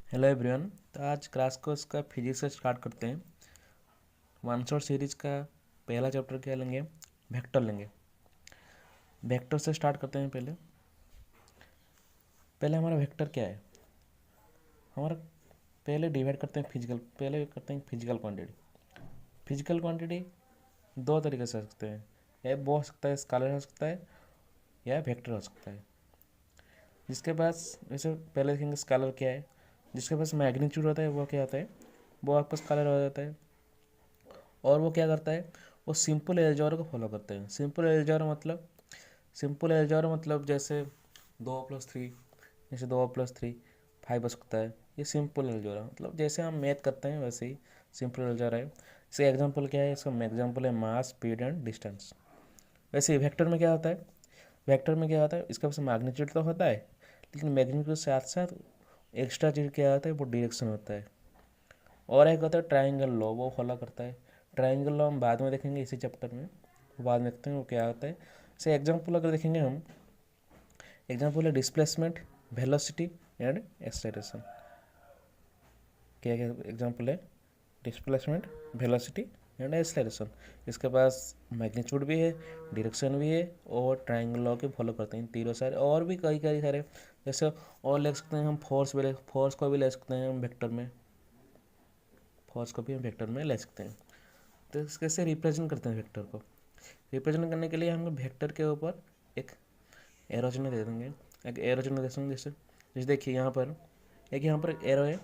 Hello everyone. तो आज class course का फिजिक्स से स्टार्ट करते हैं। वन शॉट सीरीज का पहला चैप्टर क्या लेंगे? वेक्टर लेंगे। वेक्टर से स्टार्ट करते हैं। पहले पहले हमारा वेक्टर क्या है? हमारा पहले डिवाइड करते हैं फिजिकल क्वांटिटी। फिजिकल क्वांटिटी दो तरीके से हो सकते हैं, या वो हो सकता है स्केलर हो सकता है या वेक्टर हो सकता है। जिसके पास वैसे पहले देखेंगे स्केलर क्या है। जिसके पास मैग्नीट्यूड होता है वो क्या होता है? वो आपका स्केलर हो जाता है। और वो क्या करता है? वो सिंपल एल्जेब्रा को फॉलो करते हैं। सिंपल एल्जेब्रा मतलब जैसे 2+3, जैसे 2+3 5 हो सकता है। ये सिंपल एल्जेब्रा मतलब जैसे हम मैथ करते हैं वैसे ही सिंपल एल्जेब्रा है। इसका एग्जांपल क्या है? इसका एग्जांपल है मास, स्पीड एंड डिस्टेंस। वैसे ही वेक्टर में क्या होता है? इसका पास मैग्नीट्यूड तो होता है, लेकिन मैग्नीट्यूड के साथ साथ एक्स्ट्रा चीज़ क्या होता है? वो डायरेक्शन होता है। और एक होता है ट्राइंगल लॉ, वो फॉलो करता है। ट्राइंगल लॉ हम बाद में देखेंगे इसी चैप्टर में, बाद में देखते हैं वो क्या होता है। जैसे एग्जांपल अगर देखेंगे हम, एग्जांपल है डिस्प्लेसमेंट, वेलोसिटी एंड एक्सेलरेशन। क्या क्या एग्जांपल है? Displacement, velocity and acceleration. इसके पास मैग्नीट्यूड भी है, डायरेक्शन भी है, और ट्राइंगल लॉ के फॉलो करते हैं तीनों सारे। और भी कई कई सारे जैसे और ले सकते हैं हम फोर्स को भी ले सकते हैं हम वेक्टर में। ले सकते हैं। तो कैसे रिप्रेजेंट करते हैं वेक्टर को? रिप्रेजेंट करने के लिए हम वेक्टर के ऊपर एक एरो चिन्ह दे देंगे। जैसे जैसे देखिए यहाँ पर एक एरो है।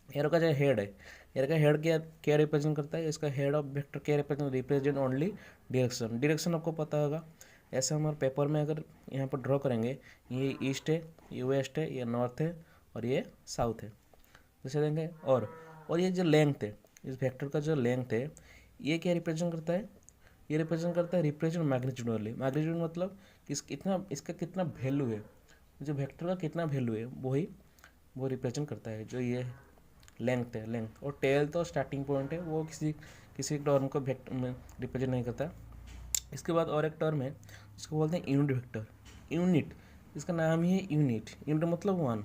एरो का जो हेड है, एरो का हेड क्या क्या रिप्रेजेंट करता है? इसका हेड ऑफ वेक्टर क्या रिप्रेजेंट ओनली डायरेक्शन। डायरेक्शन आपको पता होगा। ऐसे हमारे पेपर में अगर यहाँ पर ड्रॉ करेंगे, ये ईस्ट है, ये वेस्ट है, ये नॉर्थ है और ये साउथ है, जैसे देंगे। और ये जो लेंथ है, इस वेक्टर का जो लेंथ है, ये क्या रिप्रेजेंट करता है? ये रिप्रेजेंट करता है रिप्रेजेंट मैग्नीट्यूड वाली। मैग्नीट्यूड मतलब इसका कितना वैल्यू है, जो वेक्टर का कितना वैल्यू है वो रिप्रेजेंट करता है। जो ये लेंथ और टेल तो स्टार्टिंग पॉइंट है, वो किसी टर्म को वेक्टर में रिप्रेजेंट नहीं करता। इसके बाद और एक टर्म है जिसको बोलते हैं यूनिट वेक्टर। यूनिट, इसका नाम ही है यूनिट। यूनिट मतलब वन।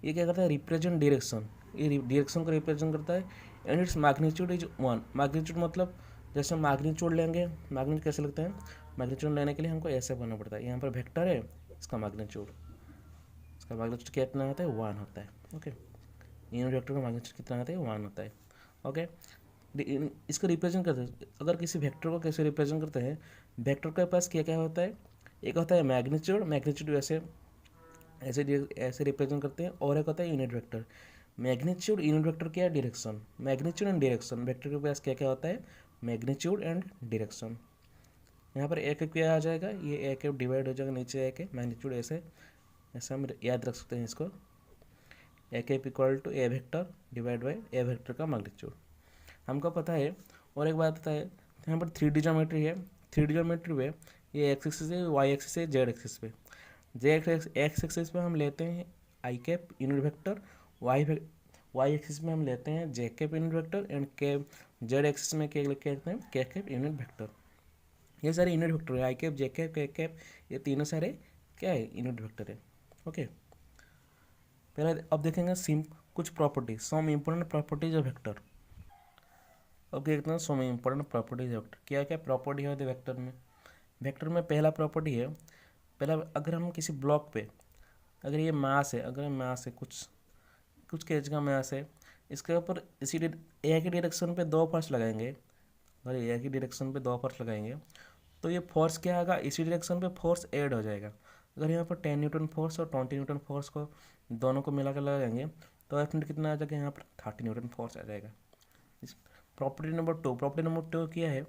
ये क्या करता है? Represent direction. ये डायरेक्शन को रिप्रेजेंट करता है। And its magnitude is one. Magnitude मतलब जैसे मैग्नीट्यूड लेंगे, मैग्नीट्यूड कैसे लगते हैं? मैग्नीट्यूड लेने के लिए हमको ऐसे बनना पड़ता है। यहाँ पर वेक्टर है, इसका मैग्नीट्यूड कितना होता है? वन होता है। ओके, यूनिट वेक्टर का मैग्नीट्यूड कितना होता है? वन होता है। ओके, इसको रिप्रेजेंट करते हैं। अगर किसी वेक्टर को कैसे रिप्रेजेंट करते हैं? वेक्टर के पास क्या क्या होता है? एक होता है मैग्नीट्यूड वैसे ऐसे ऐसे रिप्रेजेंट करते हैं। और एक होता है unit vector. Magnitude, unit vector क्या है? Direction. Magnitude and direction, vector के पास क्या क्या होता है? Magnitude and direction. यहाँ पर एक क्या आ जाएगा? ये एक डिवाइड हो जाएगा, नीचे एक मैग्नीट्यूड। ऐसे ऐसे हम याद रख सकते हैं इसको। A cap equal to A vector divide by A vector का मैग्नीट्यूड हमको पता है। और एक बात पता है, यहाँ पर 3D ज्योमेट्री है। 3D ज्योमेट्री में ये एक्स एक्सिस है, वाई एक्सिस है, जेड एक्सिस पे। एक्स एक्सिस पे हम लेते हैं I cap unit vector, Y axis में हम लेते हैं J cap unit vector, and K Z axis में क्या लेते हैं? के कैप यूनिट वेक्टर। ये सारे यूनिट वेक्टर है। आई कैप, जे कैप, के कैप, ये तीनों सारे क्या है? यूनिट वेक्टर है। ओके, पहले अब देखेंगे कुछ properties, some important properties of vector. अब देखते हैं some important properties of vector. क्या क्या प्रॉपर्टी होती है वेक्टर में? वेक्टर में पहला प्रॉपर्टी है, पहला अगर हम किसी ब्लॉक पे, अगर ये मास है, कुछ कुछ केज का मास है, इसके ऊपर ए की डायरेक्शन पे दो फोर्स लगाएंगे। अगर ए की डायरेक्शन पे दो फोर्स लगाएंगे तो ये फोर्स क्या आएगा? इसी डायरेक्शन पे फोर्स ऐड हो जाएगा। अगर यहाँ पर 10 न्यूटन फोर्स और 20 न्यूटन फोर्स को दोनों को मिला कर लगाएंगे तो एफ कितना आ जाएगा? यहाँ पर 30 न्यूटन फोर्स आ जाएगा। प्रॉपर्टी नंबर टू क्या है?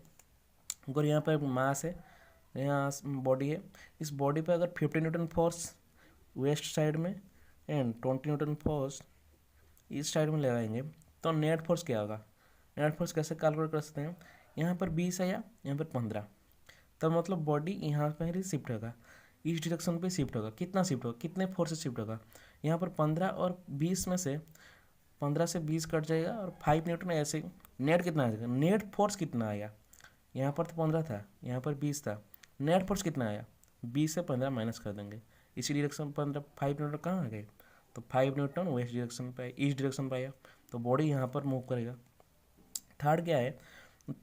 अगर यहाँ पर मास है, यहाँ बॉडी है, इस बॉडी पे अगर 50 न्यूटन फोर्स वेस्ट साइड में and 20 Newton force east side में लगाएंगे तो नेट फोर्स क्या होगा? नेट फोर्स कैसे कैलकुलेट कर सकते हैं? यहाँ पर 20 है या यहाँ पर 15, तब मतलब बॉडी यहाँ पर ही शिफ्ट होगा, इस डायरेक्शन पे शिफ्ट होगा। कितना शिफ्ट होगा? कितने फोर्स से शिफ्ट होगा? यहाँ पर 15 और 20 में से 15 से 20 कट जाएगा और 5 न्यूटन ऐसे। नेट कितना आ जाएगा? नेट फोर्स कितना आया? यहाँ पर तो 15 था, यहाँ पर 20 था। नेट फोर्स कितना आया? 20 से 15 माइनस कर देंगे, इसी डायरेक्शन 15 5 न्यूटन कहाँ आ गए? तो 5 न्यूटन वेस्ट डायरेक्शन पे ईस्ट डायरेक्शन पे आया, तो बॉडी यहाँ पर मूव करेगा। थर्ड क्या है,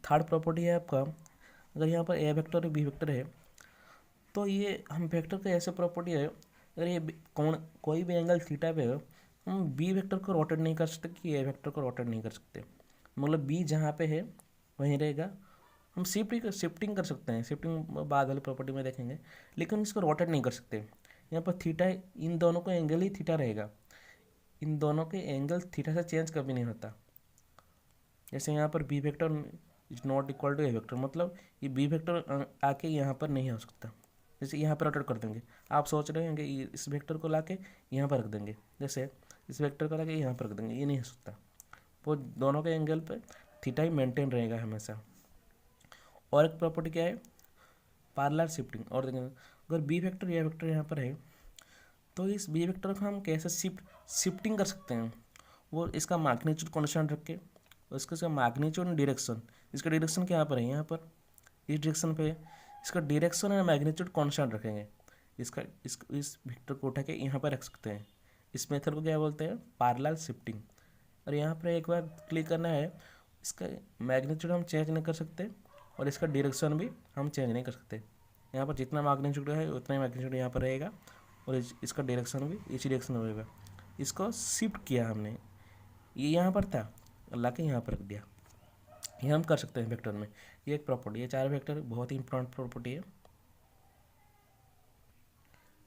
थर्ड प्रॉपर्टी है आपका, अगर यहाँ पर ए वेक्टर और बी वेक्टर है, तो ये हम वेक्टर का ऐसे प्रॉपर्टी है, अगर ये कोई भी एंगल थीटा पे हो, हम बी वेक्टर को रोटेट नहीं कर सकते कि ए वेक्टर को रोटेट नहीं कर सकते। मतलब बी जहाँ पे है वहीं रहेगा। हम शिफ्टिंग कर सकते हैं, शिफ्टिंग बाद वाली प्रॉपर्टी में देखेंगे, लेकिन इसको रोटेट नहीं कर सकते। यहाँ पर थीटा, इन दोनों का एंगल ही थीटा रहेगा, इन दोनों के एंगल थीटा से चेंज कभी नहीं होता। जैसे यहाँ पर B vector is not equal to A vector, मतलब ये बी वेक्टर आके यहाँ पर नहीं हो सकता। जैसे यहाँ पर रोटेट कर देंगे, आप सोच रहे हैं कि इस वेक्टर को लाके यहाँ पर रख देंगे, जैसे इस वेक्टर को लाके यहाँ पर रख देंगे, ये नहीं हो सकता। वो दोनों के एंगल पे थीटा ही मेंटेन रहेगा हमेशा। और एक प्रॉपर्टी क्या है, पैरेलल शिफ्टिंग। और देखेंगे अगर बी वेक्टर या वेक्टर यहाँ पर है, तो इस बी वेक्टर को हम कैसे शिफ्टिंग कर सकते हैं। वो इसका मैग्नीट्यूड कॉन्स्टेंट रख के, इसका मैग्नीट्यूड एंड डायरेक्शन, इसका डायरेक्शन क्या पर है, यहाँ पर इस डायरेक्शन पे, इसका डायरेक्शन एंड मैग्नीट्यूड कॉन्स्टेंट रखेंगे। इस वेक्टर को उठा के यहाँ पर रख सकते हैं। इस मेथड को क्या बोलते हैं, पैरेलल शिफ्टिंग। और यहाँ पर एक बार क्लिक करना है, इसका मैग्नीट्यूड हम चेंज नहीं कर सकते और इसका डायरेक्शन भी हम चेंज नहीं कर सकते। यहाँ पर जितना मैग्नीट्यूड है उतना ही मैग्नीट्यूड यहाँ पर रहेगा और इसका डायरेक्शन भी इसी डायरेक्शन में रहेगा। इसको शिफ्ट किया हमने, ये यहाँ पर था, ला के यहाँ पर रख दिया। ये हम कर सकते हैं वेक्टर में। ये एक प्रॉपर्टी, ये 4 वेक्टर बहुत ही इंपॉर्टेंट प्रॉपर्टी है।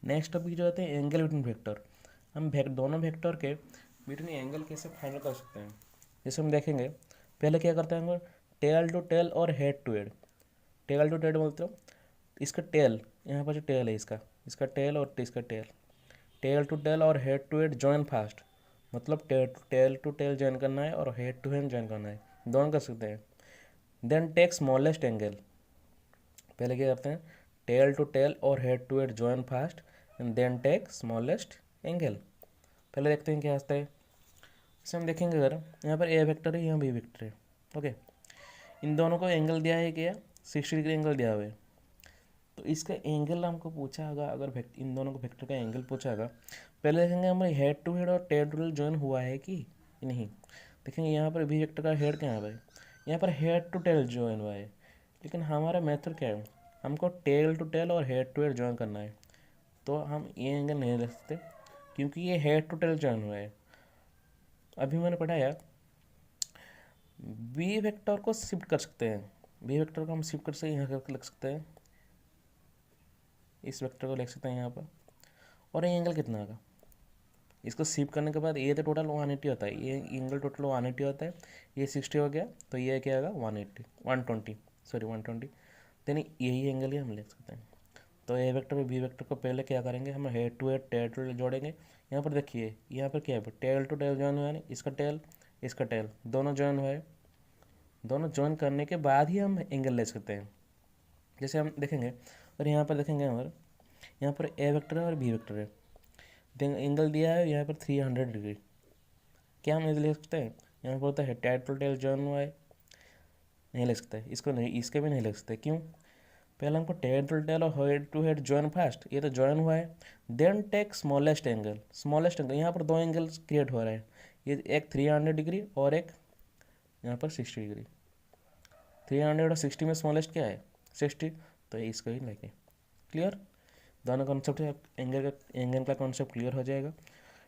नेक्स्ट टॉपिक जो होते हैं एंगल बिटवीन वेक्टर। हम दोनों वेक्टर के बिटवीन एंगल कैसे फाइंड कर सकते हैं, जैसे हम देखेंगे। पहले क्या करते हैं, टेल टू टेल और head to head. Tail to tail मतलब इसका टेल, यहाँ पर जो टेल है इसका टेल और इसका टेल टू टेल और head to head join first, मतलब टेल टू टेल जॉइन करना है और हेड टू हेड जॉइन करना है, दोनों कर सकते हैं। Then take smallest angle. पहले क्या करते हैं, टेल टू टेल और head to head join first and then take smallest angle. पहले देखते हैं क्या आता है। जैसे हम देखेंगे, अगर यहाँ पर ए वेक्टर है, यहाँ बी वेक्टर है, ओके। इन दोनों को एंगल दिया है क्या, 60 डिग्री एंगल दिया हुआ है। तो इसका एंगल हमको पूछा होगा, अगर इन दोनों को वेक्टर का एंगल पूछा होगा, पहले देखेंगे हमारे हेड टू हेड और टेल टू टेल जॉइन हुआ है कि नहीं। देखेंगे यहाँ पर बी वेक्टर का हेड कहाँ पर है, यहाँ पर हेड टू टेल जॉइन हुआ है, लेकिन हमारा मेथड क्या है, हमको टेल टू टेल और हेड टू हेड जॉइन करना है। तो हम ये एंगल नहीं ले सकते क्योंकि ये हेड टू टेल जॉइन हुआ है। अभी मैंने पढ़ाया बी वेक्टर को शिफ्ट कर सकते हैं, बी वेक्टर को हम शिफ्ट कर सकते हैं, यहाँ करके लिख सकते हैं, इस वेक्टर को लिख सकते हैं यहाँ पर। और ये एंगल कितना होगा, इसको शिफ्ट करने के बाद ये तो टोटल 180 होता है, ये एंगल टोटल 180 होता है, ये 60 हो गया, तो ये क्या होगा 120, देन यही एंगल ही हम लिख सकते हैं। तो ए वेक्टर और बी वेक्टर को पहले क्या करेंगे, हम head to head tail to tail जोड़ेंगे। यहाँ पर देखिए, यहाँ पर क्या है, टेल टू टेल जॉइन हुआ है, इसका टेल दोनों जॉइन हुआ है। दोनों जॉइन करने के बाद ही हम एंगल ले सकते हैं। जैसे हम देखेंगे, और यहाँ पर देखेंगे, हमारे यहाँ पर ए वेक्टर है और बी वेक्टर है, एंगल दिया है यहाँ पर 300 डिग्री। क्या हम ले सकते हैं, यहाँ पर होता है टेल टू टेल जॉइन हुआ है, नहीं ले सकते इसको, नहीं इसके भी नहीं ले सकते। क्यों, पहले हमको टेल टू टेल और head to head join first, ये तो जॉइन हुआ है। देन टेक स्मॉलेस्ट एंगल, यहाँ पर 2 एंगल क्रिएट हो रहा है, ये एक 300 डिग्री और एक यहाँ पर 60 डिग्री। 300 और 60 में स्मॉलेस्ट क्या है, 60, तो इसको ही लेके। क्लियर, दोनों कॉन्सेप्ट, एंगल का कॉन्सेप्ट क्लियर हो जाएगा।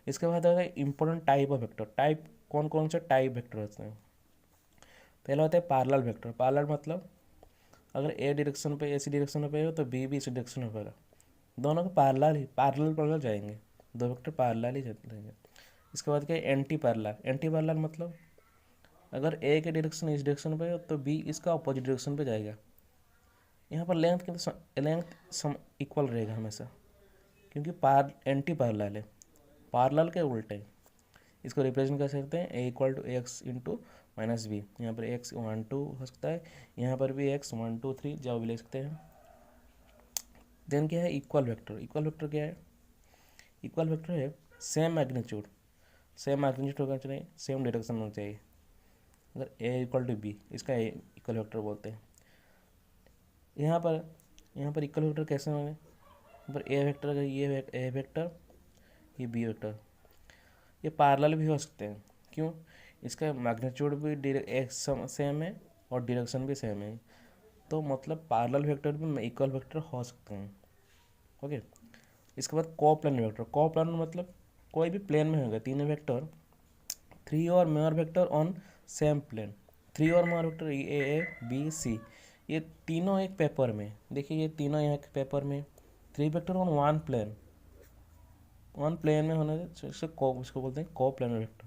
इसके बाद आता है important type of vector. Type कौन कौन से टाइप वेक्टर होते हैं। पहला होता है पैरेलल वेक्टर। पैरेलल मतलब अगर ए डायरेक्शन पे इसी डायरेक्शन पे हो तो बी भी इसी डायरेक्शन में होगा, दोनों को पैरेलल जाएंगे, 2 वेक्टर पैरेलल ही जाएंगे। इसके बाद क्या है एंटी पैरेलल मतलब अगर ए के डायरेक्शन इस डायरेक्शन पे हो तो बी इसका अपोजिट डायरेक्शन पे जाएगा। यहाँ पर लेंथ इक्वल रहेगा हमेशा, क्योंकि एंटी पैरेलल है, पैरेलल के उल्टे। इसको रिप्रेजेंट कर सकते हैं A equal to X into minus B. यहाँ पर एक्स 1 2 हो सकता है, यहाँ पर भी एक्स 1 2 3 जो भी ले सकते हैं। देन क्या है इक्वल वेक्टर क्या है, इक्वल वेक्टर है सेम मैग्नीट्यूड होना चाहिए, सेम डायरेक्शन होना चाहिए। अगर ए इक्वल टू बी, इसका इक्वल वेक्टर बोलते हैं। यहाँ पर इक्वल वेक्टर कैसे होंगे, यहाँ पर ए वेक्टर, अगर ये ए वेक्टर, ये बी वेक्टर, ये पैरेलल भी हो सकते हैं। क्यों? इसका मैग्नीट्यूड भी एक सेम है और डायरेक्शन भी सेम है, तो मतलब पैरेलल वेक्टर भी इक्वल वेक्टर हो सकते हैं। ओके, इसके बाद कोप्लानर वेक्टर। कोप्लानर मतलब कोई भी प्लेन में होगा तीनों वेक्टर, थ्री और more vector on same plane, three और more vector A B C, ये तीनों एक पेपर में, देखिए ये तीनों एक पेपर में, three vector on one plane में होने से इसको बोलते हैं कोप्लानर वेक्टर।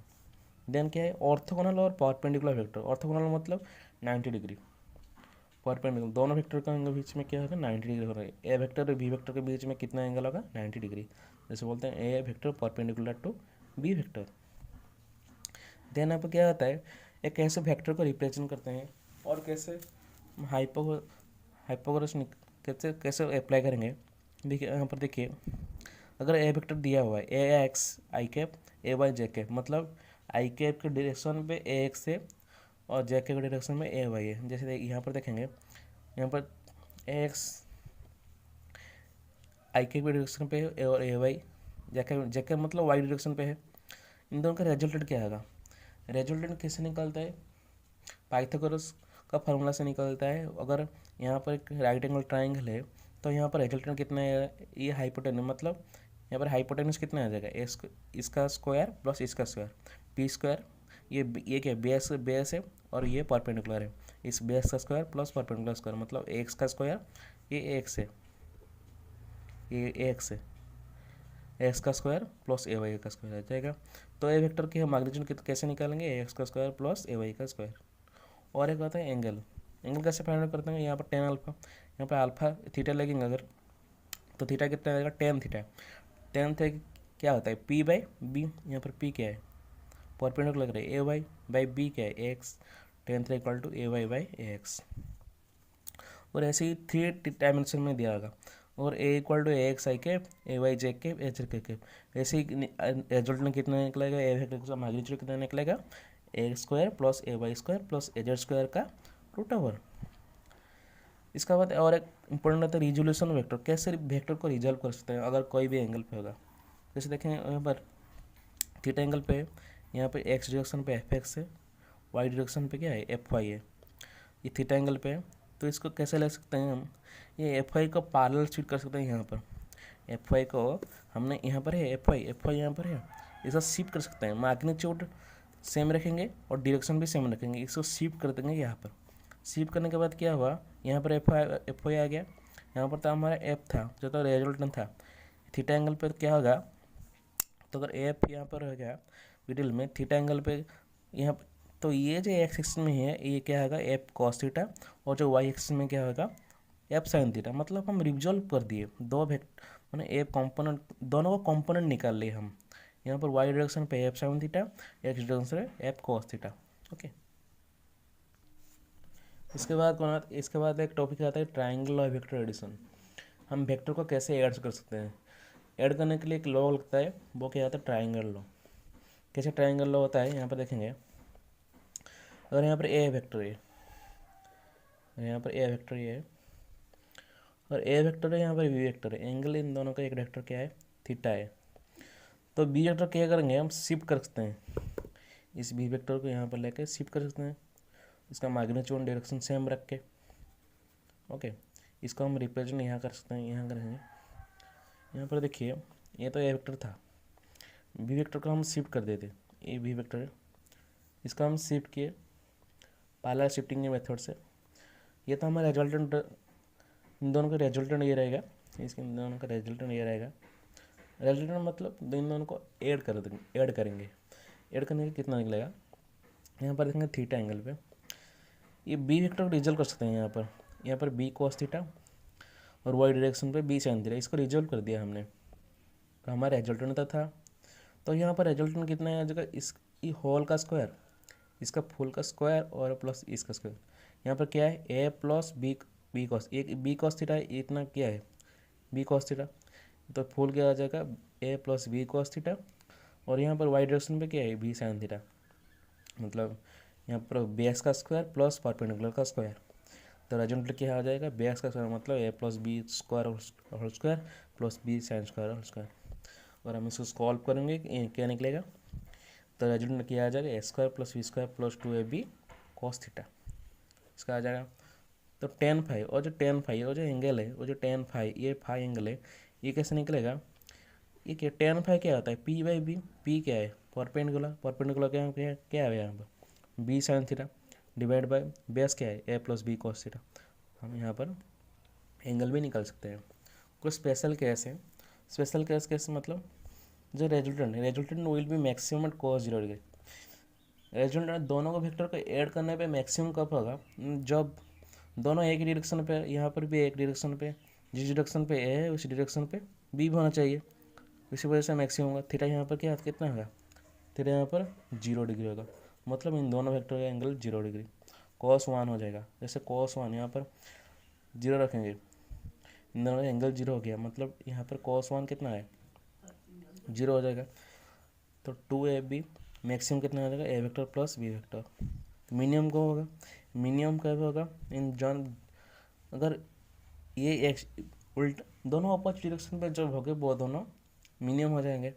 देन क्या है? ऑर्थोगोनल और परपेंडिकुलर वेक्टर। ऑर्थोगोनल मतलब 90 डिग्री, परपेंडिकुलर दोनों वेक्टर का एंगल बीच में क्या होगा? 90 डिग्री हो रहा है। ए वेक्टर और बी वेक्टर के बीच में कितना एंगल होगा? 90 डिग्री। जैसे बोलते हैं A vector perpendicular to B vector. Then अब क्या होता है, एक कैसे वेक्टर को रिप्रेजेंट करते हैं और कैसे हाइपोग्रास कैसे कैसे अप्लाई करेंगे। देखिए यहाँ पर देखिए, अगर ए वेक्टर दिया हुआ है A X I cap A Y J cap, मतलब आई कैप के डायरेक्शन पे ए एक्स है और जे कैप के डायरेक्शन में ए वाई है। जैसे यहाँ पर देखेंगे, यहाँ पर ए एक्स आई कैप के डायरेक्शन पे है और ए वाई जे कैप मतलब वाई डायरेक्शन पे है। इन दोनों का रिजल्टेंट क्या आएगा? रिजल्टेंट कैसे निकलता है? पाइथागोरस का फार्मूला से निकलता है। अगर यहाँ पर एक राइट एंगल ट्राइंगल है तो यहाँ पर रिजल्टेंट कितना है? ये हाइपोटेन्यूज, मतलब यहाँ पर हाइपोटेन्यूज कितना आ जाएगा? इसका स्क्वायर प्लस इसका स्क्वायर, पी स्क्वायर। ये क्या? बेस है और ये परपेंडिकुलर है। इस बेस का स्क्वायर प्लस परपेंडिकुलर स्क्वायर, मतलब एक्स का स्क्वायर, ये एक्स है, ये एक्स है, एक्स का स्क्वायर प्लस ए वाई का स्क्वायर आ जाएगा। तो ए वेक्टर की हम मैग्नीट्यूड कैसे निकालेंगे? एक्स का स्क्वायर प्लस ए वाई का स्क्वायर। और एक होता है एंगल। एंगल कैसे फाइंड आउट करते हैं? यहाँ पर टेन अल्फा, यहाँ पर अल्फा थीटा लगेंगे अगर, तो थीटा कितना आएगा? Tan theta. टेन थीटा क्या होता है? P by B. यहाँ पर पी क्या है? परपेंडिकुलर लग रहा है ए वाई बाई बी क्या है? X. Tan theta equal to A Y by X. और ऐसे ही थ्री डायमेंशन में दिया होगा, और A equal to A X I cap A Y J cap A Z cap. ऐसे ही रिजल्ट में कितना निकलेगा? ए वेक्टर का मैग्नीट्यूड कितना निकलेगा? ए स्क्वायर प्लस ए वाई स्क्वायर प्लस ए जेड स्क्वायर का रूट ओवर। इसका बाद और एक इंपॉर्टेंट होता है रिजोल्यूशन वेक्टर। कैसे वेक्टर को रिजॉल्व कर सकते हैं अगर कोई भी एंगल पे होगा? जैसे देखें यहाँ पर थीटा एंगल पे, यहाँ पे एक्स डायरेक्शन पे एफ एक्स है, वाई डायरेक्शन पे क्या है? एफ वाई है। ये थीटा एंगल पे है, तो इसको कैसे ले सकते हैं हम? ये एफ वाई को पैरेलल शिफ्ट कर सकते हैं। यहाँ पर एफ वाई को हमने यहाँ पर है, एफ वाई यहाँ पर है, इसको शिफ्ट कर सकते हैं। मैग्नीट्यूड सेम रखेंगे और डायरेक्शन भी सेम रखेंगे, इसको शिफ्ट कर देंगे यहाँ पर। शिफ्ट करने के बाद क्या हुआ? यहाँ पर एफ वाई आ गया, यहाँ पर तो हमारा एफ था जो तो रिजल्टेंट था। थीटा एंगल पर क्या होगा? तो अगर एफ यहाँ पर हो गया मिडिल में थीटा एंगल पे यहाँ, तो ये जो एक्स एक्सिस में है ये क्या होगा? एफ कॉस थीटा, और जो वाई एक्सिस में क्या होगा? F sine theta. मतलब हम रिजॉल्व कर दिए दो वेक्टर, मैंने एफ कंपोनेंट, दोनों का कंपोनेंट निकाल लिए हम। यहाँ पर वाई डायरेक्शन पे F sine theta, x direction पे एफ कॉस थीटा। ओके, इसके बाद एक टॉपिक आता है ट्राइंगल और वेक्टर एडिशन। हम वेक्टर को कैसे ऐड कर सकते हैं? ऐड करने के लिए एक लॉ लगता है, वो क्या आता है? Triangle law. कैसे ट्राइंगल लॉ होता है? यहाँ पर देखेंगे, अगर यहाँ पर ए वेक्टर है, यहाँ पर ए वेक्टर ये है और ए वेक्टर है, यहाँ पर बी वेक्टर है, एंगल इन दोनों का एक वेक्टर क्या है? थीटा है। तो बी वेक्टर क्या करेंगे? हम शिफ्ट कर सकते हैं, इस बी वेक्टर को यहाँ पर लेके शिफ्ट कर सकते हैं, इसका मैग्नीट्यूड डायरेक्शन सेम रख के। ओके, इसको हम रिप्रेजेंट यहाँ कर सकते हैं, यहाँ करेंगे। यहाँ पर देखिए, ये तो ए वेक्टर था, बी वेक्टर को हम शिफ्ट कर देते, ये बी वेक्टर है, इसका हम शिफ्ट किए पैरेलल शिफ्टिंग के मेथड से। ये तो हमारा रिजल्टेंट, इन दोनों का रिजल्टेंट ये रहेगा, इसके इन दोनों का रिजल्टेंट ये रहेगा। रिजल्टेंट मतलब इन दोनों को ऐड करेंगे। ऐड करने के कितना निकलेगा? यहाँ पर देखेंगे थीटा एंगल पे, ये बी वेक्टर को रिजल्व कर सकते हैं। यहाँ पर बी कॉस थीटा और वाई डायरेक्शन पे बी साइन थीटा, इसको रिजल्व कर दिया हमने, तो हमारा रिजल्टेंट था। तो यहाँ पर रिजल्टेंट कितना है आ जाएगा? इस होल का स्क्वायर, इसका फुल का स्क्वायर और प्लस इसका स्क्वायर। यहाँ पर क्या है? ए प्लस बी कॉस, एक बी कॉस थीटा है, इतना क्या है? बी कॉस थीटा, तो फुल क्या आ जाएगा? ए प्लस बी कॉस थीटा, और यहाँ पर वाई डायरेक्शन पे क्या है? बी साइन थीटा, मतलब यहाँ पर बेस का स्क्वायर प्लस परपेंडिकुलर का स्क्वायर। तो रिजल्ट क्या आ जाएगा? बेस का स्क्वायर मतलब A plus B square whole square plus B sine square whole square. और हम इसको सॉल्व करेंगे, क्या निकलेगा? तो रेजल्टेंट क्या आ जाएगा, A square plus B square plus 2ab cos theta, इसका आ जाएगा। तो टेन फाइव और जो टेन फाइव और जो एंगल है, वो जो टेन फाइव ये फाइव एंगल है, ये कैसे निकलेगा, ये क्या टेन फाइव क्या होता है, पी बाई बी, पी क्या है परपेंडिकुलर, परपेंडिकुलर क्या क्या क्या है यहाँ पर B sine theta divide by base क्या है A plus B cos theta. हम यहाँ पर एंगल भी निकाल सकते हैं। कुछ स्पेशल केस है, स्पेशल केस कैसे मतलब जो resultant will be maximum at cos 0 degree. Resultant दोनों को वेक्टर को ऐड करने पे मैक्सिमम कब होगा, जब दोनों एक ही डायरेक्शन पे, यहाँ पर भी एक डायरेक्शन पे, जिस डायरेक्शन पे ए है उसी डायरेक्शन पे बी भी होना चाहिए, इसी वजह से मैक्सिमम होगा। थीटा यहाँ पर क्या कितना होगा, थीटा यहाँ पर 0 डिग्री होगा, मतलब इन दोनों वेक्टर का एंगल 0 डिग्री। cos 1 हो जाएगा, जैसे cos 1 यहाँ पर 0 रखेंगे, इन दोनों का एंगल 0 हो गया, मतलब यहाँ पर cos 1 कितना है 0 हो जाएगा। तो 2ab मैक्सिमम कितना हो जाएगा, A vector plus B vector. Minimum को होगा, मिनिमम कब होगा इन जॉन, अगर ये एक उल्ट दोनों अपोजिट डायरेक्शन पे जब होंगे वो दोनों मिनिमम हो जाएंगे।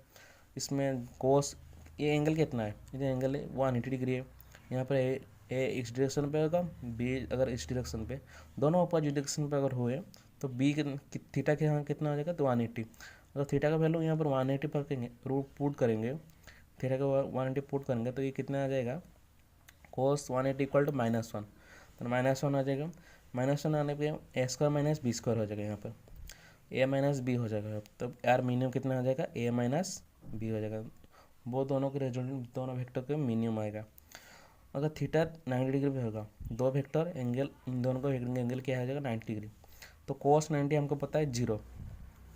इसमें कोस ये एंगल कितना है, ये एंगल है 180 डिग्री है, यहाँ पर ए इस डायरेक्शन पे होगा, बी अगर इस डायरेक्शन पे, दोनों अपोजिट डायरेक्शन पे अगर हुए तो बी थीटा के यहाँ कितना हो जाएगा, तो 180। अगर थीटा का वैल्यू यहाँ पर 180 पर करेंगे, पुट करेंगे, थीटा का 180 पुट करेंगे तो ये कितना आ जाएगा, cos 180 इक्वल टू -1, तो -1 आ जाएगा। -1 आने पे ए स्क्वायर माइनस बी स्क्वायर हो जाएगा, यहाँ पर ए माइनस बी हो जाएगा, तब यार मिनिमम कितना आ जाएगा, ए माइनस बी हो जाएगा। वो दोनों के रिजल्ट दोनों वेक्टर के मिनिमम आएगा। अगर थीटा 90 डिग्री पे होगा, दो वेक्टर एंगल, इन दोनों का एंगल क्या आ जाएगा 90 डिग्री, तो cos 90 हमको पता है 0,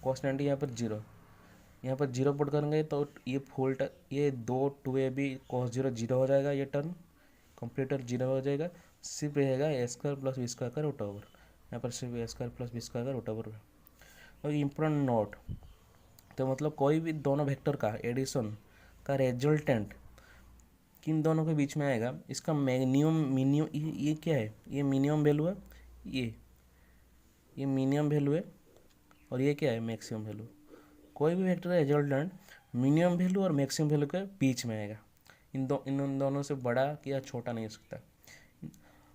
cos 90 यहाँ पर 0, यहाँ पर 0 पुट करेंगे तो ये फुल ये 2ab cos 0 0 हो जाएगा, ये टर्म कंप्लीटर 0 हो जाएगा, सिर्फ रहेगा ए स्क्वायर प्लस बी स्क्वायर का रूट ओवर, यहाँ पर सिर्फ ए स्क्वायर प्लस बी स्क्वायर का रूट ओवर। और इम्पोर्टेंट नोट, तो मतलब कोई भी दोनों वेक्टर का एडिशन का रिजल्टेंट किन दोनों के बीच में आएगा, इसका मिनिमम ये क्या है, ये मिनिमम वैल्यू है, ये मिनिमम वैल्यू है, और ये क्या है मैक्सिमम वैल्यू। कोई भी वेक्टर का रिजल्टेंट मिनिमम वैल्यू और मैक्सिमम वैल्यू के बीच में आएगा, इन दोनों से बड़ा या छोटा नहीं हो सकता।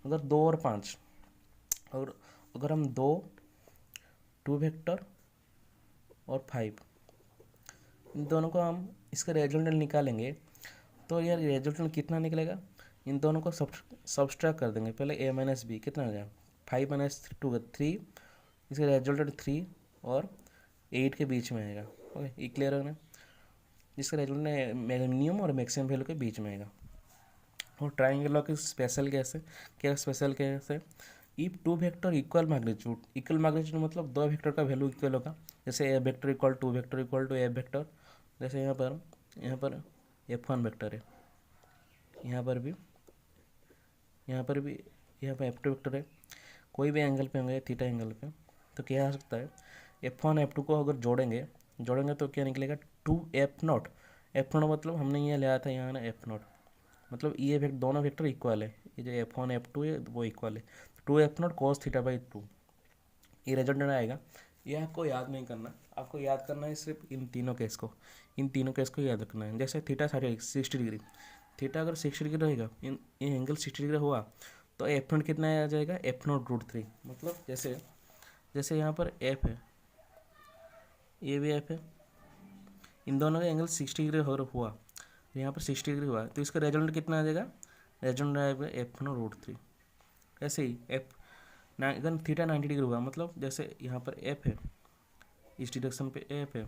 अगर 2 और 5, और अगर हम 2 वेक्टर और 5, इन दोनों को हम इसका रिजल्टेंट निकालेंगे, तो यार रिजल्टेंट कितना निकलेगा, इन दोनों को सब्सट्रैक्ट कर देंगे। पहले a माइनस बी कितना हो जाएगा, 5 माइनस 2 3, इसका रिजल्टेंट 3 और 8 के बीच में आएगा। ओके, ये क्लियर है ना, जिसका रिजल्टेंट मिनिमम और मैक्सिमम वैल्यू के बीच में आएगा। और ट्राइंगल लॉ की स्पेशल केस है, क्या स्पेशल केस है, इफ 2 वेक्टर इक्वल मैग्नीट्यूड मतलब 2 वेक्टर का वैल्यू इक्वल होगा, जैसे A vector equal 2 vector equal to A vector, जैसे यहाँ पर F1 वेक्टर है, यहाँ पर भी यहाँ पर F2 वेक्टर है, कोई भी एंगल पे होंगे थीटा एंगल पे, तो क्या हो सकता है, F1 F2 को अगर जोड़ेंगे तो क्या निकलेगा 2F0। F0 मतलब हमने ये लिया था यहाँ ना F0, मतलब ये दोनों वेक्टर इक्वल है, ये जो F1 F2 है वो इक्वल है, 2F0 cos थीटा बाई 2 ये रिजल्टेंट आएगा। ये आपको याद नहीं करना, आपको याद करना है सिर्फ इन तीनों केस को याद रखना है। जैसे थीटा 60 डिग्री, थीटा अगर 60 डिग्री रहेगा, ये एंगल 60 डिग्री हुआ, तो F0 कितना आ जाएगा, F0√3, मतलब जैसे यहाँ पर F है, ये भी F है, इन दोनों का एंगल 60 डिग्री हुआ, यहाँ पर 60 डिग्री हुआ, तो इसका रिजल्ट कितना आ जाएगा, रिजल्ट आएगा F0√3। ऐसे ही अगर थीटा 90 डिग्री हुआ, मतलब जैसे यहाँ पर F है, इस डायरेक्शन पे F है,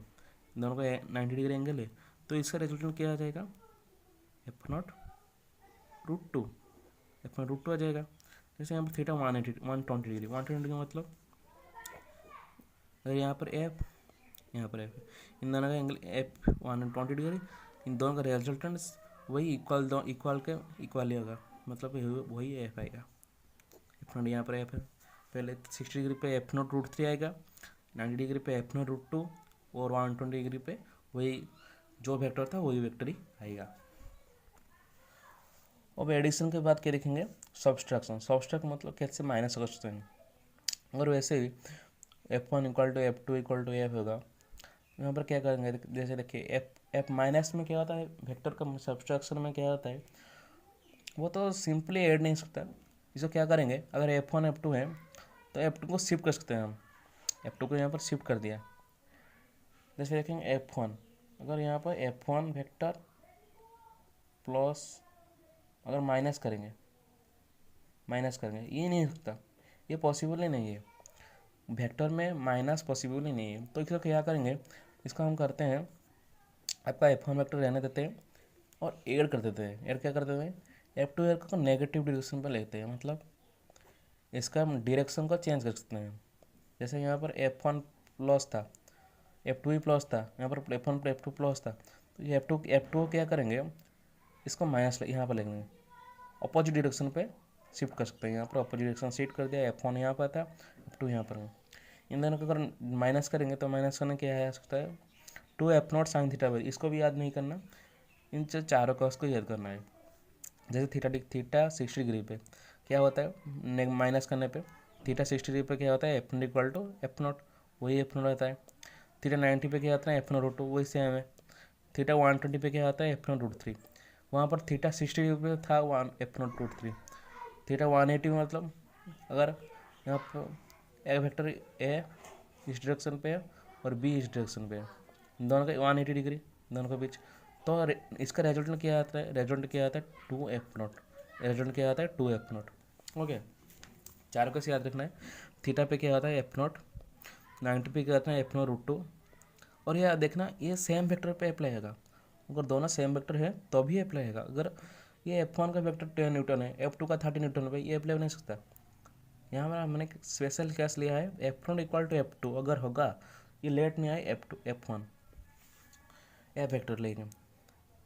दोनों का 90 डिग्री एंगल है, तो इसका रिजल्टेंट क्या आ जाएगा, F0√2 आ जाएगा। जैसे यहाँ पर थीटा 120 डिग्री मतलब अगर यहाँ पर F है, इन दोनों का एंगल F 120 डिग्री, इन दोनों का रिजल्टेंट वही इक्वल ही होगा, मतलब वही F आएगा। F0 यहाँ पर F है, पहले 60 डिग्री पे F0√3 आएगा, 90 डिग्री पे F0√2 और 120 डिग्री पे वही जो वेक्टर था वही वेक्टर ही आएगा। अब एडिशन के बाद क्या देखेंगे, सब्सट्रैक्ट मतलब कैसे माइनस कर सकते हैं। अगर वैसे ही F1 = F2 = F होगा, यहाँ पर क्या करेंगे, जैसे देखिए एफ माइनस में क्या होता है, वेक्टर का सब्सट्रैक्शन में क्या होता है, वो तो सिंपली ऐड नहीं सकता। इसको क्या करेंगे, अगर F1 F2 है तो F2 को शिफ्ट कर सकते हैं हम। F2 को यहाँ पर शिफ्ट कर दिया, जैसे देखेंगे F1, अगर यहाँ पर F1 वेक्टर प्लस अगर माइनस करेंगे ये नहीं हो सकता, ये पॉसिबल ही नहीं है, वेक्टर में माइनस पॉसिबल ही नहीं है। तो इसको क्या करेंगे, इसको हम करते हैं, आपका F1 वेक्टर रहने देते हैं और ऐड कर देते हैं। ऐड क्या कर देते हैं, F2 वेक्टर को नेगेटिव डायरेक्शन पर लेते हैं, मतलब इसका हम डायरेक्शन को चेंज कर सकते हैं। जैसे यहाँ पर F1 प्लस था, F2 ही प्लस था, यहाँ पर F1 पर F2 प्लस था, तो ये F2 को क्या करेंगे, इसको माइनस यहाँ पर लेंगे, अपोजिट डायरेक्शन पे शिफ्ट कर सकते हैं। यहाँ पर अपोजिट डायरेक्शन शिफ्ट कर दिया, F1 यहाँ पर था, F2 यहाँ पर है। इन दोनों को अगर माइनस करेंगे तो माइनस करने क्या आ सकता है, 2F0 साइन थीटा बाई, इसको भी याद नहीं करना, इन चारों का उसको याद करना है। जैसे थीटा 60 डिग्री पे क्या होता है, माइनस करने पे थीटा 60 डिग्री पे क्या होता है, F1 इक्वल टू F0, वही F0 रहता है। थीटा 90 पे क्या होता है, F0 √2, वही सेम है। थीटा 120 पे क्या होता है, F0 √3, वहाँ पर थीटा 60 डिग्री पे था F0 √3। थीटा 180 मतलब अगर यहाँ पर ए वेक्टर ए इस डायरेक्शन पे है और बी इस डायरेक्शन पे है, दोनों का 180 डिग्री दोनों के बीच, तो इसका रिजल्ट क्या आता है, 2F0, रिजल्ट क्या आता है 2F0। ओके, चारों को याद रखना है। थीटा पे क्या आता है F0, 90 पे क्या आता है F0 √2, और यह देखना ये सेम वेक्टर पे अप्लाई होगा, अगर दोनों सेम वेक्टर है तो भी अप्लाई होगा। अगर ये F1 का वेक्टर 10 न्यूटन है, F2 का 30 न्यूटन पे, ये अप्लाई नहीं सकता। यहाँ पर हमने स्पेशल केस लिया है, F1 इक्वल टू F2 अगर होगा, ये लेट में आए F1 ए वेक्टर लेंगे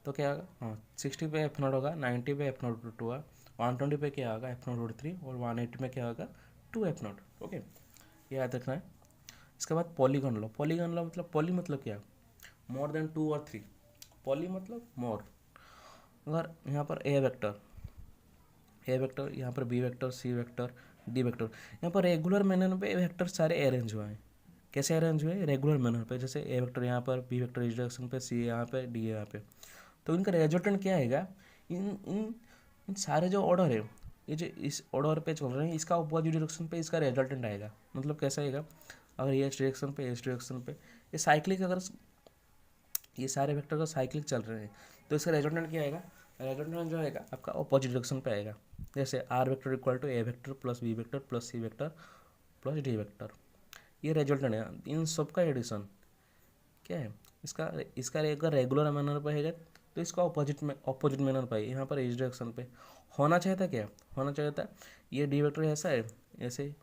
तो क्या होगा, हाँ 60 पे F0 होगा, 90 पे F0 √2 होगा, 120 पे क्या होगा F0 √3, और 180 में क्या होगा 2F0। ओके, ये याद रखना है। इसके बाद पॉलीगॉन लो मतलब पॉली मतलब क्या, मोर देन 2 और 3, पॉली मतलब मोर। अगर यहाँ पर ए वेक्टर यहाँ पर B vector, C vector, D vector, यहाँ पर रेगुलर मैनर पे वेक्टर सारे अरेंज हुए हैं। कैसे अरेंज हुए, रेगुलर मैनर पे, जैसे ए वेक्टर यहाँ पर, बी वेक्टर इस डायरेक्शन पे, सी यहाँ पे, डी यहाँ पे, तो इनका रिजल्टेंट क्या आएगा, इन इन इन सारे जो ऑर्डर है, ये जो इस ऑर्डर पे चल रहे हैं, इसका अपोजिट डायरेक्शन पे इसका रिजल्टेंट आएगा। मतलब कैसा आएगा, अगर ये इस डायरेक्शन पे, इस डायरेक्शन पे, ये साइक्लिक, अगर ये सारे वेक्टर का साइक्लिक चल रहे हैं तो इसका रिजल्टेंट क्या आएगा, रिजल्टेंट जो आएगा आपका अपोजिट डायरेक्शन पे आएगा। जैसे R vector equal to A vector plus B vector plus C vector plus D vector, ये रिजल्टेंट है। इन सब का एडिशन क्या है, इसका अगर रेगुलर मैनर पे है तो इसका अपोजिट मैनर पे, यहाँ पर इस डायरेक्शन पे होना चाहिए था, क्या होना चाहिए था, ये डी वेक्टर ऐसा है, ऐसे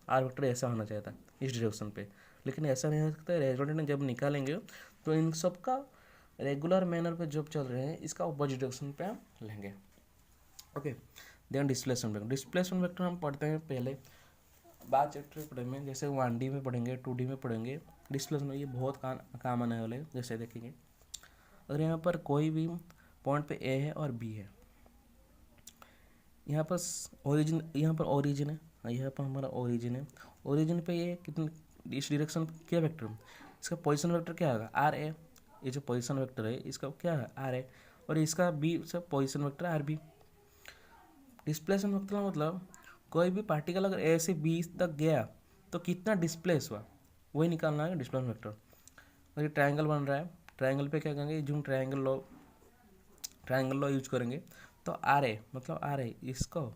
आर वेक्टर ऐसा होना चाहिए था इस डायरेक्शन पे, लेकिन ऐसा नहीं हो सकता। रिजल्टेंट जब निकालेंगे तो इन सब का रेगुलर मैनर पे जब चल रहे हैं, इसका अपोजिट डायरेक्शन पे हम लेंगे। ओके, देन डिस्प्लेसमेंट वेक्टर हम पढ़ते हैं पहले, बाद चैप्टर पढ़ेंगे, जैसे 1D में पढ़ेंगे, 2D में पढ़ेंगे। डिस्प्लेसमेंट ये बहुत काम आने वाले, जैसे देखेंगे अगर यहाँ पर कोई भी पॉइंट पे ए है और बी है, यहाँ पर ओरिजिन है, यहाँ पर हमारा ओरिजिन पे ये कितने इस डायरेक्शन क्या वेक्टर, इसका पोजीशन वेक्टर क्या होगा आर ए, ये जो पोजीशन वेक्टर है इसका क्या है आर ए, और इसका बी सब position vector R B. Displacement vector मतलब कोई भी पार्टिकल अगर ए से बी तक गया तो कितना डिस्प्लेस हुआ, वही निकालना है डिस्प्लेसमेंट वेक्टर। और ये ट्रायंगल बन रहा है, ट्रायंगल पे क्या करेंगे, जो ट्रायंगल लॉ यूज करेंगे, तो आर ए मतलब आर ए, इसको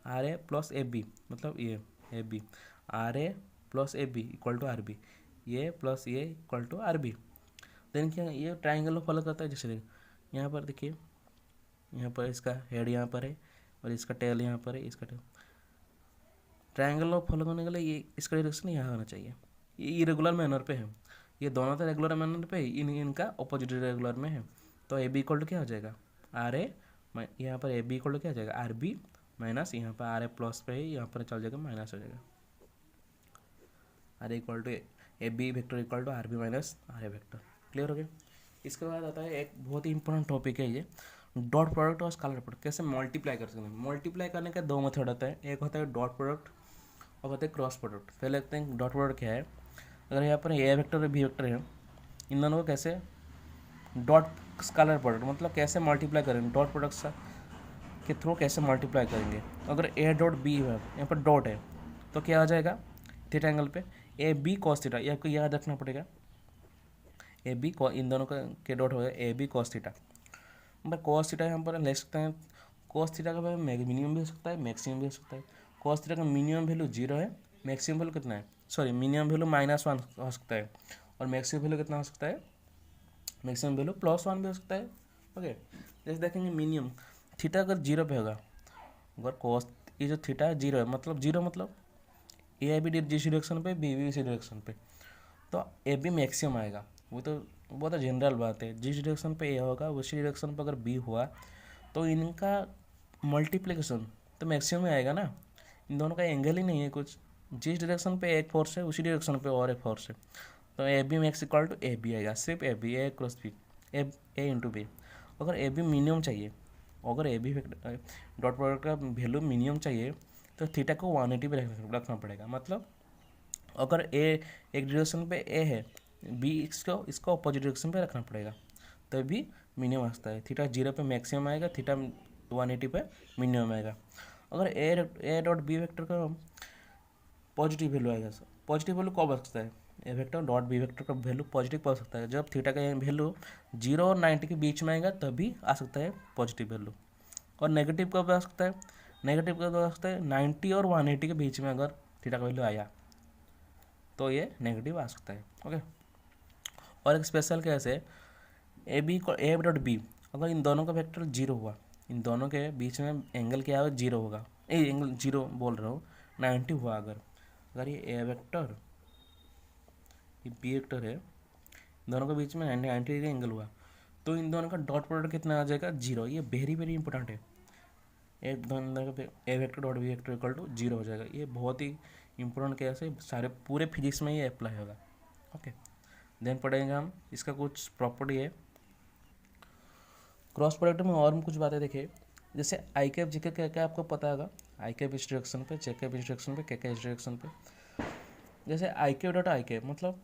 R A plus A B मतलब ये A B, R A plus A B equal to R B, ये प्लस ये equal to R B. Then क्या ये ट्रायंगल लॉ फॉलो करता है, जैसे यहाँ पर देखिए, यहाँ पर इसका हेड यहाँ पर है और इसका टेल यहाँ पर है, इसका टेल ट्रायंगल लॉ फॉलो करने के लिए ये इसका डायरेक्शन यहाँ होना चाहिए, ये इरेगुलर मैनर पे है, ये दोनों तो रेगुलर मैनर पे इनका अपोजिट रेगुलर में है। तो ए बी इक्वल टू क्या हो जाएगा आर ए, यहाँ पर ए बी इक्वल टू क्या हो जाएगा आर बी माइनस, यहाँ पर आर ए प्लस पे है, यहाँ पर चल जाएगा माइनस हो जाएगा, R A equal to A B vector equal to R B minus R A vector. Clear हो गया। इसके बाद आता है एक बहुत ही इंपॉर्टेंट टॉपिक है ये, डॉट प्रोडक्ट और स्केलर प्रोडक्ट कैसे मल्टीप्लाई कर सकते हैं। मल्टीप्लाई करने का दो मेथड होता है, एक होता है डॉट प्रोडक्ट और होता है क्रॉस प्रोडक्ट। पहले देखते हैं डॉट प्रोडक्ट क्या है। अगर यहाँ पर ए वेक्टर और बी वेक्टर है, इन दोनों को कैसे डॉट स्केलर प्रोडक्ट मतलब कैसे मल्टीप्लाई करेंगे, डॉट प्रोडक्ट के थ्रू कैसे मल्टीप्लाई करेंगे। अगर ए डॉट बी है, यहाँ पर डॉट है तो क्या आ जाएगा थीटा एंगल पे ए बी कॉस थीटा, ये आपको याद रखना पड़ेगा। ए बी इन दोनों का के डॉट हो गया ए बी कॉस थीटा। पर कॉस थीटा यहाँ पर ले सकते हैं, कॉस थीटा का मिनिमम भी हो सकता है मैक्सिमम भी हो सकता है। कॉस थीटा का मिनिमम वैल्यू 0 है, मैक्सिमम वैल्यू कितना है, सॉरी मिनिमम वैल्यू -1 हो सकता है और मैक्सिमम वैल्यू कितना हो सकता है, मैक्सिमम वैल्यू +1 भी हो सकता है। ओके, जैसे देखेंगे मिनिमम थीटा अगर 0 पे होगा, अगर कॉस ये जो थीटा है 0 है मतलब 0 मतलब ए बी जिस डायरेक्शन पे बी भी इसी डायरेक्शन पे, तो ए बी मैक्सिमम आएगा। वो तो जनरल बात है, जिस डायरेक्शन पे ए होगा उसी डायरेक्शन पे अगर बी हुआ तो इनका मल्टीप्लिकेशन तो मैक्सिमम ही आएगा ना। इन दोनों का एंगल ही नहीं है कुछ, जिस डायरेक्शन पे एक फोर्स है उसी डायरेक्शन पे और एक फोर्स है, तो A B max equal to A B आएगा, सिर्फ A B, A cross B, A into B. अगर ए बी मिनिमम चाहिए, अगर ए बी डॉट प्रोडक्ट का वैल्यू मिनिमम चाहिए तो थीटा को 180 पे रखना पड़ेगा। मतलब अगर ए एक डायरेक्शन पे ए है, बी इसको अपोजिट डायरेक्शन पे रखना पड़ेगा तभी मिनिमम आता है। थीटा 0 पे मैक्सिमम आएगा, थीटा 180 पे मिनिमम आएगा। अगर ए डॉट बी वेक्टर का पॉजिटिव वैल्यू आएगा, पॉजिटिव वैल्यू कब आ सकता है, A vector dot B vector का वैल्यू पॉजिटिव पा सकता है जब थीटा का वैल्यू 0 और 90 के बीच में आएगा, तभी आ सकता है पॉजिटिव वैल्यू। और नेगेटिव कब आ सकता है, नेगेटिव कब आ सकता है 90 और 180 के बीच में अगर थीटा का वैल्यू आया तो ये नेगेटिव आ सकता है। ओके, और एक स्पेशल केस है ए डॉट बी, अगर इन दोनों का वेक्टर 0 हुआ, इन दोनों के बीच में एंगल क्या है 0 होगा, एंगल 0 बोल रहा हूँ 90 हुआ, अगर ये ए वेक्टर ये बी वेक्टर है, दोनों के बीच में 90 डिग्री एंगल हुआ तो इन दोनों का डॉट प्रोडक्ट कितना आ जाएगा 0। ये वेरी वेरी इंपॉर्टेंट है, A vector dot B vector equal to 0 हो जाएगा। ये बहुत ही इंपॉर्टेंट केस है, सारे पूरे फिजिक्स में ये अप्लाई होगा। ओके, देन पढ़ेंगे हम इसका कुछ प्रॉपर्टी है क्रॉस प्रोडक्ट में। और हम कुछ बातें देखें, जैसे आई कैप जी कैप क्या क्या आपको पता होगा, आई कैप इस डायरेक्शन पे, जे कैप इस डायरेक्शन पे, के कैप इस डायरेक्शन पे। जैसे आई कैप डॉट आई कैप मतलब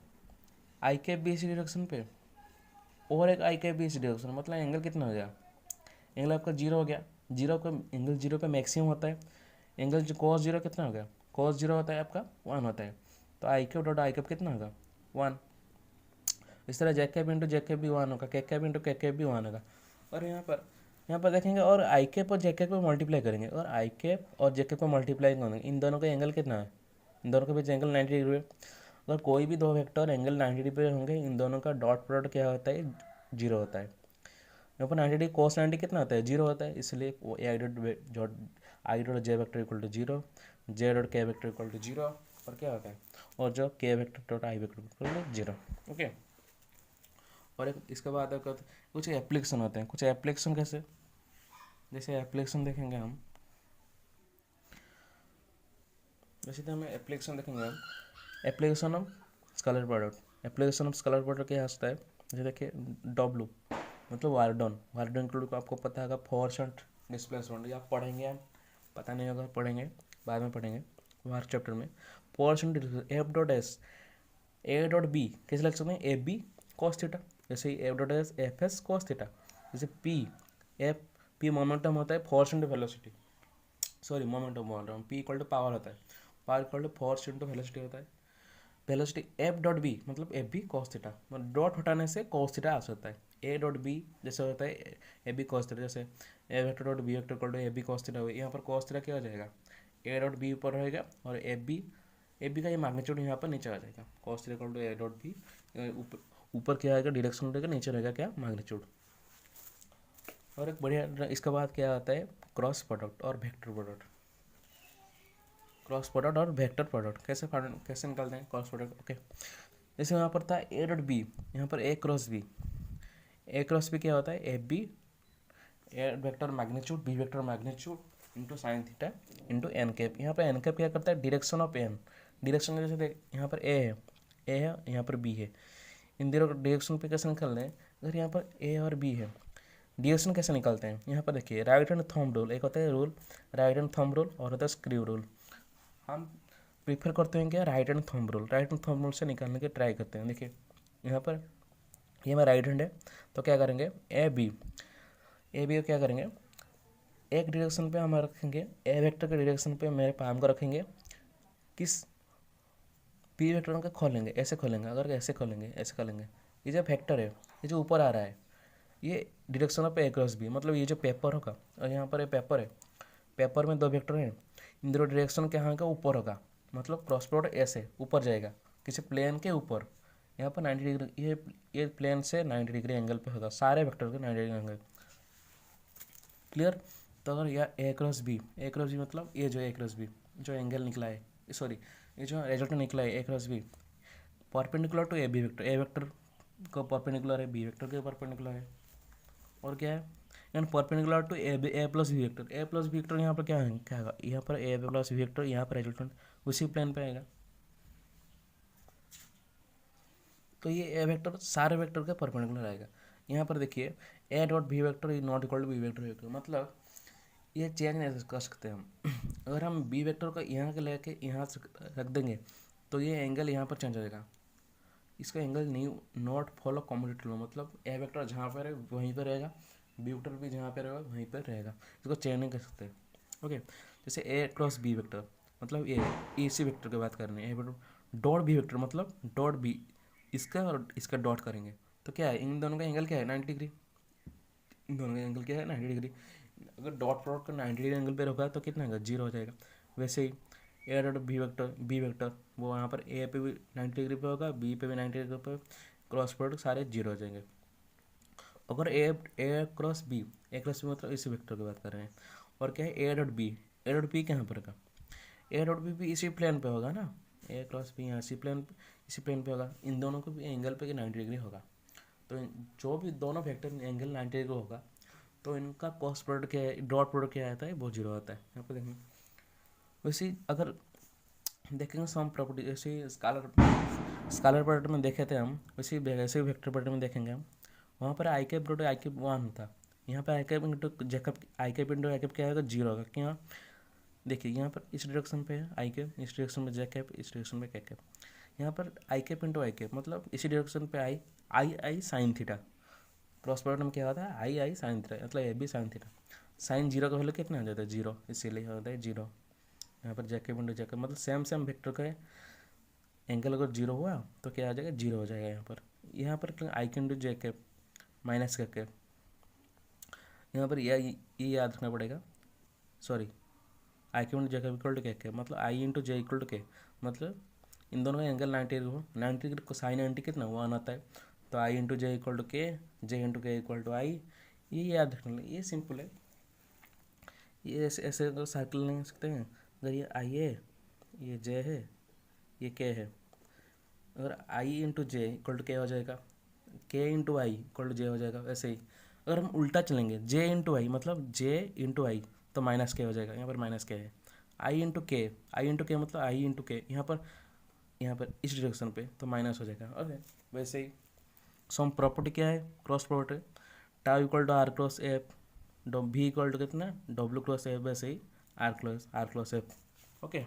आई कैप भी इसी डायरेक्शन पे और एक आई कैप भी इसी डायरेक्शन, मतलब एंगल कितना हो गया, एंगल आपका 0 हो गया। 0 का एंगल 0 पे मैक्सिमम होता है, एंगल जो कॉस 0 कितना हो गया, कॉस 0 होता है आपका 1 होता है, तो आई कैप डॉट आई कैप कितना होगा 1। इस तरह जेक कैप इंटू जेक कैप भी 1 होगा, के कैप इंटू के कैप भी 1 होगा। और यहाँ पर देखेंगे और आई कैप और जे कैप को मल्टीप्लाई करेंगे, और आई कैप और जे कैप को मल्टीप्लाई करेंगे, इन दोनों का एंगल कितना है, इन दोनों के बीच एंगल 90 डिग्री है। अगर कोई भी दो वेक्टर एंगल 90 डिग्री होंगे, इन दोनों का डॉट प्रोडक्ट क्या होता है 0 होता है। यहाँ पर 90 डिग्री कोस 90 कितना होता है 0 होता है, इसलिए I dot J vector equal to 0, J dot K vector equal to 0, और क्या होता है, और जो K vector dot I vector equal to 0। Okay, और एक इसके बाद कुछ एप्लीकेशन होते हैं, कुछ एप्लीकेशन कैसे, जैसे एप्लीकेशन देखेंगे हम, जैसे तो हमें एप्लीकेशन देखेंगे हम, application of scalar product. Application of scalar product क्या होता है, जैसे देखिए डब्लू मतलब वार्डन, वार्डन इंक्लूड आपको पता होगा फोर्स एंड डिस्प्लेसमेंट, या आप पढ़ेंगे आप पता नहीं होगा, पढ़ेंगे बाद में पढ़ेंगे हर चैप्टर में। Force and F dot S, A dot B कैसे लग सकते हैं, ए बी कॉस थीटा, जैसे F dot S F S cos theta. जैसे पी मोमेंटम होता है force into velocity, sorry momentum बोल रहा हूँ, पी इक्वल टू पावर होता है, power equal to force into velocity होता है। वेलोसिटी एफ डॉट बी मतलब एफ बी कॉस थीटा, मतलब डॉट हटाने से कॉस थीटा आ सकता है। ए डॉट बी जैसे होता है ए बी कॉस थीटा, जैसे A vector dot B vector equal to A B cos theta, यहाँ पर कॉस थीटा क्या हो जाएगा, ए डॉट बी ऊपर रहेगा और एफ बी का ये मैग्नीट्यूड यहाँ पर नीचे आ जाएगा, cos theta equal to A dot B, ऊपर क्या आएगा डायरेक्शन रहेगा, नीचे रहेगा क्या मैग्नीट्यूड। और एक बढ़िया इसके बाद क्या आता है क्रॉस प्रोडक्ट और वेक्टर प्रोडक्ट। क्रॉस प्रोडक्ट और वेक्टर प्रोडक्ट कैसे निकालते हैं क्रॉस प्रोडक्ट। ओके, जैसे यहाँ पर था ए डॉट बी, यहाँ पर A cross B, A cross B क्या होता है A B, A vector magnitude B vector magnitude into sine theta into N cap. यहाँ पर एन कैप क्या करता है डायरेक्शन ऑफ एन, डायरेक्शन जैसे देख यहाँ पर ए है यहाँ पर बी है, इन दोनों डायरेक्शन पे कैसे निकालते हैं, अगर यहाँ पर ए और बी है डायरेक्शन कैसे निकालते हैं, यहाँ पर देखिए राइट हैंड थंब रूल, एक होता है rule right hand thumb rule और होता है स्क्रू रूल। हम प्रीफर करते हैं क्या right hand thumb rule, right hand thumb rule से निकालने के ट्राई करते हैं। देखिए यहाँ पर ये मेरा राइट हैंड है, तो क्या करेंगे ए बी को क्या करेंगे, एक डायरेक्शन पे हम रखेंगे, ए वेक्टर के डायरेक्शन पे मेरे पाम को रखेंगे, किस पी वेक्टर को खोलेंगे, ऐसे खोलेंगे, अगर ऐसे खोलेंगे ऐसे खोलेंगे, ये जो वेक्टर है ये जो ऊपर आ रहा है ये direction of A cross B, मतलब ये जो पेपर होगा और यहाँ पर ये पेपर है, पेपर में दो वेक्टर हैं, इन दोनों डायरेक्शन के यहाँ का ऊपर होगा, मतलब क्रॉस प्रोडक्ट ऐसे ऊपर जाएगा किसी प्लेन के ऊपर, यहाँ पर 90 डिग्री, ये प्लेन से 90 डिग्री एंगल पे होगा, सारे वेक्टर के 90 डिग्री एंगल। क्लियर। तो अगर यह ए क्रॉस बी मतलब ये जो ए क्रॉस बी जो एंगल निकला है, सॉरी ये जो रिजल्ट निकला है A cross B perpendicular to A B vector, A vector को परपेंडिकुलर है, बी वेक्टर के परपेंडिकुलर है, और क्या है and perpendicular to A plus B vector, A plus B vector यहाँ पर क्या है, क्या होगा, यहाँ पर ए प्लस बी वेक्टर यहाँ पर रिजल्टेंट उसी प्लेन पे आएगा। तो ये ए वेक्टर सारे वेक्टर के परपेंडिकुलर आएगा। यहाँ पर देखिए A dot B vector is not equal to B vector, मतलब ये चेंज नहीं कर सकते हम। अगर हम बी वेक्टर को यहाँ के लेके यहाँ से रख देंगे तो ये एंगल यहाँ पर चेंज हो जाएगा, इसका एंगल नहीं नॉट फॉलो कम्यूटेटिव, मतलब ए वेक्टर जहाँ पर है वहीं पर रहेगा, बी वेक्टर भी जहाँ पर रहेगा वहीं पर रहेगा, इसको चेंज नहीं कर सकते। ओके, जैसे ए क्रॉस बी वेक्टर मतलब ये इसी वेक्टर की बात कर रहे हैं, A vector dot B vector मतलब डॉट बी, इसका और इसका डॉट करेंगे तो क्या है, इन दोनों का एंगल क्या है 90 डिग्री, इन दोनों का एंगल क्या है 90 डिग्री। अगर डॉट प्रोडक्ट का 90 डिग्री एंगल पे होगा तो कितना होगा, जीरो हो जाएगा। वैसे ही ए डॉट बी वेक्टर वो यहाँ पर ए पे भी 90 डिग्री पे होगा, बी पे भी 90 डिग्री पे, क्रॉस प्रोडक्ट सारे जीरो हो जाएंगे। अगर ए क्रॉस बी मतलब इसी वेक्टर की बात कर रहे हैं, और क्या है ए डॉट बी कहाँ पर होगा, ए डॉट बी भी इसी प्लेन पे होगा ना, ए क्रॉस बी यहाँ इसी प्लेन पे होगा, इन दोनों को भी एंगल पे 90 डिग्री होगा। तो जो भी दोनों वेक्टर एंगल 90 डिग्री होगा तो इनका क्रॉस प्रोडक्ट क्या है, डॉट प्रोडक्ट क्या आता है, वो जीरो आता है। यहाँ पर देखेंगे वैसे अगर देखेंगे सम प्रॉपर्टी, जैसे स्कालर प्रोडक्ट में देखे थे हम, वैसे वेक्टर प्रोडक्ट में देखेंगे हम, वहाँ पर I cap dot I cap 1 था, यहाँ पर I cap into Jacob I cap into I cap क्या होगा, जीरो होगा। क्या देखिए यहाँ पर इस डायरेक्शन पे है आई कैप, इस डायरेक्शन में जे कैप, इस डायरेक्शन में के कैप, यहाँ पर I cap into I cap मतलब इसी डायरेक्शन पे I sine theta, cross product में क्या होता है आई साइन थीटा, मतलब A B sine theta, sine zero का वैल्यू कितना हो जाता है जीरो, इसीलिए होता है जीरो। यहाँ पर जे कैप इंटू जे कैप मतलब सेम वेक्टर का एंगल अगर जीरो हुआ तो क्या आ जाएगा, जीरो हो जाएगा। यहाँ पर I cap into J cap minus का कैप, यहाँ पर ये याद रखना पड़ेगा, सॉरी आई के इंटू जे का इक्वल टू के मतलब आई इंटू जे इक्वल टू के, मतलब इन दोनों का एंगल 90 डिग्री हो, 90 डिग्री को साइन 90 कितना 1 आता है, तो आई इंटू जे इक्वल टू के, जे इंटू के इक्वल टू आई, ये याद रखना, ये सिंपल है। ये ऐसे ऐसे अगर सर्कल ले सकते हैं, अगर ये आई है, ये जे है, ये के है, अगर आई इंटू जे इक्वल टू के हो जाएगा, के इंटू आई इक्वल टू जे हो जाएगा। वैसे ही अगर हम उल्टा चलेंगे जे इंटू आई मतलब जे इंटू आई तो माइनस के हो जाएगा, यहाँ पर माइनस के है, आई इंटू के मतलब आई इंटू के, यहाँ पर इस डायरेक्शन पे तो माइनस हो जाएगा। ओके, वैसे ही सम प्रॉपर्टी क्या है, cross property, tau equal to R cross F, भी इक्वल टू कितना डब्ल्यू क्रॉस एफ, वैसे ही आर क्रॉस एफ। ओके।